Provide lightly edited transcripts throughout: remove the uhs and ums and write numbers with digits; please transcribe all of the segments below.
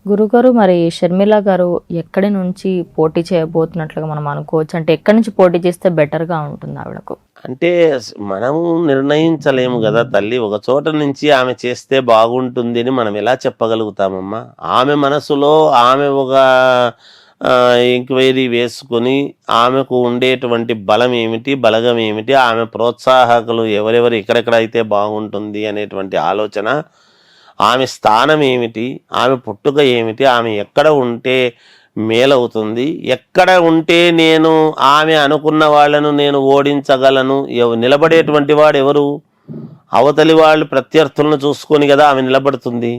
గురుగారు మరి షర్మిల గారు ఎక్కడి నుంచి పోటీ చేయబోతున్నట్లుగా మనం అనుకోవచ్చు? అంటే ఎక్కడి నుంచి పోటీ చేస్తే బెటర్‌గా ఉంటుంది ఆవిడకు? అంటే మనము నిర్ణయించలేము గదా తల్లి. ఒక చోట నుంచి ఆమె చేస్తే బాగుంటుంది అని మనం ఎలా చెప్పగలుగుతామమ్మా? ఆమె మనసులో ఆమె ఒక ఎంక్వైరీ వేసుకొని ఆమెకు ఉండేటువంటి బలం ఏమిటి, బలగం ఏమిటి, ఆమె ప్రోత్సాహకులు ఎవరెవరు ఎక్కడెక్కడైతే బాగుంటుంది అనేటువంటి ఆలోచన, ఆమె స్థానం ఏమిటి, ఆమె పుట్టుక ఏమిటి, ఆమె ఎక్కడ ఉంటే మేలవుతుంది, ఎక్కడ ఉంటే నేను ఆమె అనుకున్న వాళ్ళను నేను ఓడించగలను, నిలబడేటువంటి వాడు ఎవరు, అవతలి వాళ్ళు ప్రత్యర్థులను చూసుకొని కదా ఆమె నిలబడుతుంది.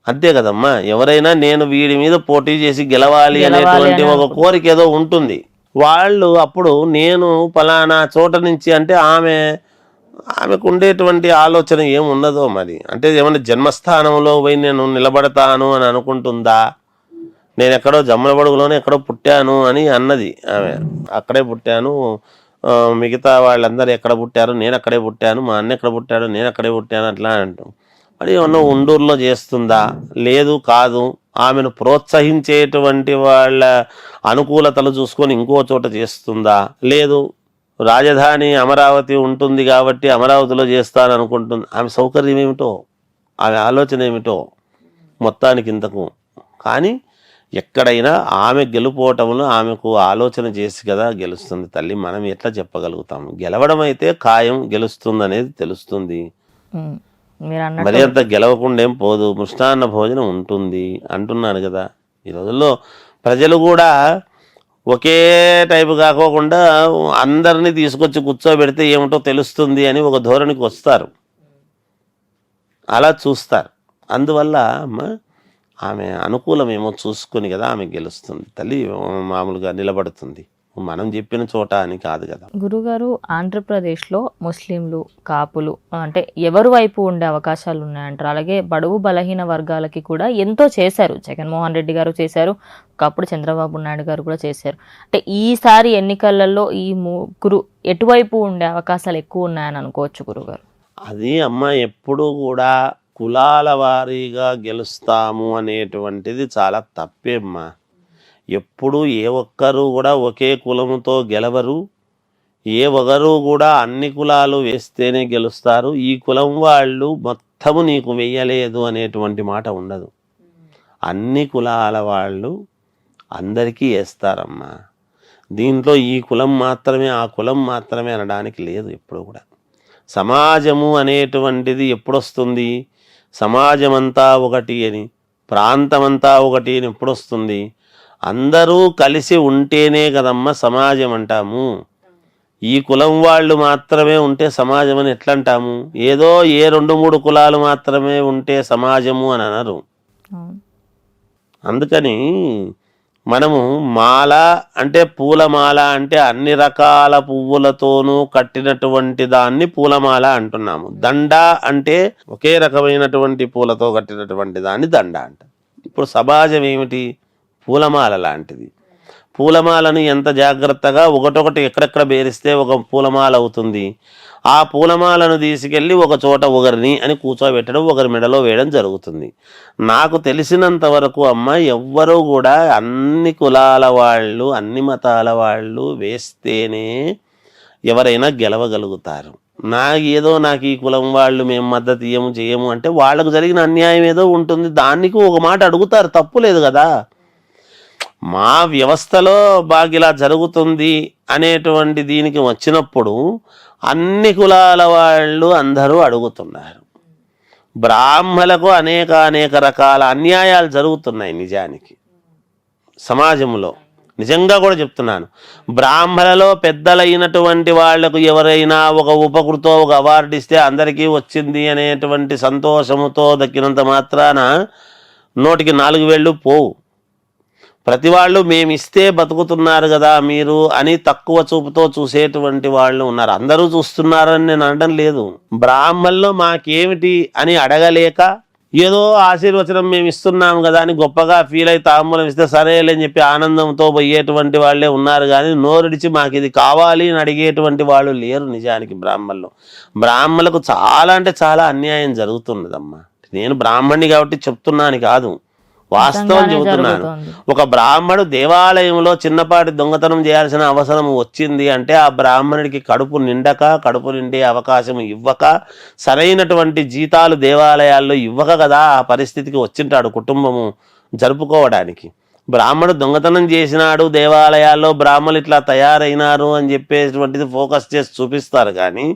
అంతే కదమ్మా. ఎవరైనా నేను వీడి మీద పోటీ చేసి గెలవాలి అనేటువంటి ఒక కోరిక ఏదో ఉంటుంది. వాళ్ళు అప్పుడు నేను ఫలానా చోట నుంచి అంటే ఆమెకు ఉండేటువంటి ఆలోచన ఏమున్నదో మరి. అంటే ఏమన్నా జన్మస్థానంలో పోయి నేను నిలబడతాను అని అనుకుంటుందా? నేను ఎక్కడో జమ్మలబడుగులోనే ఎక్కడో పుట్టాను అని అన్నది ఆమె. అక్కడే పుట్టాను, మిగతా వాళ్ళందరూ ఎక్కడ పుట్టారు, నేను అక్కడే పుట్టాను, మా అన్న ఎక్కడ పుట్టాడు, నేను అక్కడే పుట్టాను అట్లా అంటాం. మరి ఏమన్నా ఉండూరులో చేస్తుందా? లేదు, కాదు. ఆమెను ప్రోత్సహించేటువంటి వాళ్ళ అనుకూలతలు చూసుకొని ఇంకో చోట చేస్తుందా? లేదు, రాజధాని అమరావతి ఉంటుంది కాబట్టి అమరావతిలో చేస్తాననుకుంటుంది. ఆమె సౌకర్యం ఏమిటో, ఆమె ఆలోచన ఏమిటో మొత్తానికి ఇంతకు. కానీ ఎక్కడైనా ఆమె గెలుపోవటంలో ఆమెకు ఆలోచన చేసి కదా గెలుస్తుంది తల్లి. మనం ఎట్లా చెప్పగలుగుతాము? గెలవడం అయితే ఖాయం, గెలుస్తుంది అనేది తెలుస్తుంది. మరి అంత గెలవకుండా ఏం పోదు, మృష్టాన్న భోజనం ఉంటుంది అంటున్నాను కదా. ఈ రోజుల్లో ప్రజలు కూడా ఒకే టైపు కాకోకుండా అందరినీ తీసుకొచ్చి కూర్చోబెడితే ఏమిటో తెలుస్తుంది అని ఒక ధోరణికి వస్తారు, అలా చూస్తారు. అందువల్ల ఆమె అనుకూలమేమో చూసుకొని కదా ఆమె గెలుస్తుంది తల్లి, మామూలుగా నిలబడుతుంది. మనం చెప్పిన చోట అని కాదు కదా. గురుగారు, ఆంధ్రప్రదేశ్లో ముస్లింలు, కాపులు అంటే ఎవరి వైపు ఉండే అవకాశాలు ఉన్నాయంటారు? అలాగే బడుగు బలహీన వర్గాలకి కూడా ఎంతో చేశారు. జగన్మోహన్ రెడ్డి గారు చేశారు, ఒకప్పుడు చంద్రబాబు నాయుడు గారు కూడా చేశారు. అంటే ఈసారి ఎన్నికలలో ఈ ముగ్గురు ఎటువైపు ఉండే అవకాశాలు ఎక్కువ ఉన్నాయని అనుకోవచ్చు గురుగారు? అది ఎప్పుడూ కూడా కులాల వారీగా గెలుస్తాము అనేటువంటిది చాలా తప్పేమ్మా. ఎప్పుడు ఏ ఒక్కరు కూడా ఒకే కులముతో గెలవరు. ఏ ఒకరు కూడా అన్ని కులాలు వేస్తేనే గెలుస్తారు. ఈ కులం వాళ్ళు మొత్తము నీకు వెయ్యలేదు అనేటువంటి మాట ఉండదు. అన్ని కులాల వాళ్ళు అందరికీ వేస్తారమ్మా. దీంట్లో ఈ కులం మాత్రమే, ఆ కులం మాత్రమే అనడానికి లేదు ఎప్పుడు కూడా. సమాజము అనేటువంటిది ఎప్పుడొస్తుంది? సమాజమంతా ఒకటి అని, ప్రాంతమంతా ఒకటి అని ఎప్పుడొస్తుంది? అందరూ కలిసి ఉంటేనే కదమ్మా సమాజం అంటాము. ఈ కులం వాళ్ళు మాత్రమే ఉంటే సమాజం అని ఎట్లా అంటాము? ఏదో ఏ 2-3 కులాలు మాత్రమే ఉంటే సమాజము అని అనరు. అందుకని మనము మాల అంటే పూలమాల అంటే అన్ని రకాల పువ్వులతోనూ కట్టినటువంటి దాన్ని పూలమాల అంటున్నాము. దండ అంటే ఒకే రకమైనటువంటి పూలతో కట్టినటువంటి దాన్ని దండ అంట. ఇప్పుడు సమాజం ఏమిటి? పూలమాల లాంటిది. పూలమాలను ఎంత జాగ్రత్తగా ఒకటొకటి ఎక్కడెక్కడ బేరిస్తే ఒక పూలమాల అవుతుంది. ఆ పూలమాలను తీసుకెళ్ళి ఒక చోట ఒకరిని అని కూర్చోబెట్టడం, ఒకరి మెడలో వేయడం జరుగుతుంది. నాకు తెలిసినంత వరకు ఎవ్వరూ కూడా అన్ని కులాల వాళ్ళు, అన్ని మతాల వాళ్ళు వేస్తేనే ఎవరైనా గెలవగలుగుతారు. నాకు ఈ కులం వాళ్ళు మేము మద్దతు చేయము అంటే వాళ్ళకు జరిగిన అన్యాయం ఏదో ఉంటుంది. దానికి ఒక మాట అడుగుతారు, తప్పు లేదు కదా. మా వ్యవస్థలో ఇలా జరుగుతుంది అనేటువంటి దీనికి వచ్చినప్పుడు అన్ని కులాల వాళ్ళు అందరూ అడుగుతున్నారు. బ్రాహ్మణులకు అనేక రకాల అన్యాయాలు జరుగుతున్నాయి నిజానికి సమాజంలో. నిజంగా కూడా చెప్తున్నాను, బ్రాహ్మణులలో పెద్దలైనటువంటి వాళ్లకు ఎవరైనా ఒక ఉపకృతో ఒక అవార్డు ఇస్తే అందరికీ వచ్చింది అనేటువంటి సంతోషముతో దక్కినంత మాత్రాన నోటికి 4 వేళ్ళు పోవు. ప్రతి వాళ్ళు మేమిస్తే బతుకుతున్నారు కదా మీరు అని తక్కువ చూపుతో చూసేటువంటి వాళ్ళు ఉన్నారు. అందరూ చూస్తున్నారని నేను అనడం లేదు. బ్రాహ్మణుల్లో మాకేమిటి అని అడగలేక ఏదో ఆశీర్వచనం మేము ఇస్తున్నాము కదా అని గొప్పగా ఫీల్ అయి తాంబూలం ఇస్తే సరేలేని చెప్పి ఆనందంతో పోయేటువంటి వాళ్ళే ఉన్నారు. కానీ నోరుడిచి మాకు ఇది కావాలి అని అడిగేటువంటి వాళ్ళు లేరు నిజానికి బ్రాహ్మణులకు చాలా అంటే చాలా అన్యాయం జరుగుతున్నదమ్మా. నేను బ్రాహ్మణ్ణి కాబట్టి చెప్తున్నాను కాదు, వాస్తవం నిజంగానే చెబుతున్నాను. జరుగుతోంది. ఒక బ్రాహ్మడు దేవాలయంలో చిన్నపాటి దొంగతనం చేయాల్సిన అవసరం వచ్చింది అంటే ఆ బ్రాహ్మణుడికి కడుపు నిండక, కడుపు నిండే అవకాశం ఇవ్వక, సరైనటువంటి జీతాలు దేవాలయాల్లో ఇవ్వక కదా ఆ పరిస్థితికి వచ్చింటాడు కుటుంబము జరుపుకోవడానికి. బ్రాహ్మడు దొంగతనం చేసినాడు, దేవాలయాల్లో బ్రాహ్మణులు ఇట్లా తయారైనారు అని చెప్పేటువంటిది ఫోకస్ చేసి చూపిస్తారు, కానీ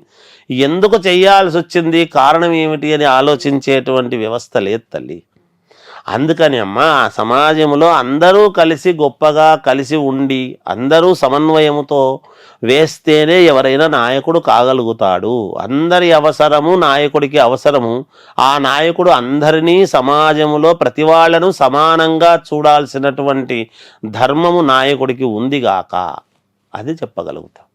ఎందుకు చేయాల్సి వచ్చింది, కారణం ఏమిటి అని ఆలోచించేటువంటి వ్యవస్థ లేదు తల్లి. అందుకని అమ్మ, ఆ సమాజంలో అందరూ కలిసి గొప్పగా కలిసి ఉండి అందరూ సమన్వయముతో వేస్తేనే ఎవరైనా నాయకుడు కాగలుగుతాడు. అందరి అవసరము నాయకుడికి అవసరము. ఆ నాయకుడు అందరినీ సమాజంలో ప్రతి వాళ్ళను సమానంగా చూడాల్సినటువంటి ధర్మము నాయకుడికి ఉందిగాక, అది చెప్పగలుగుతాం.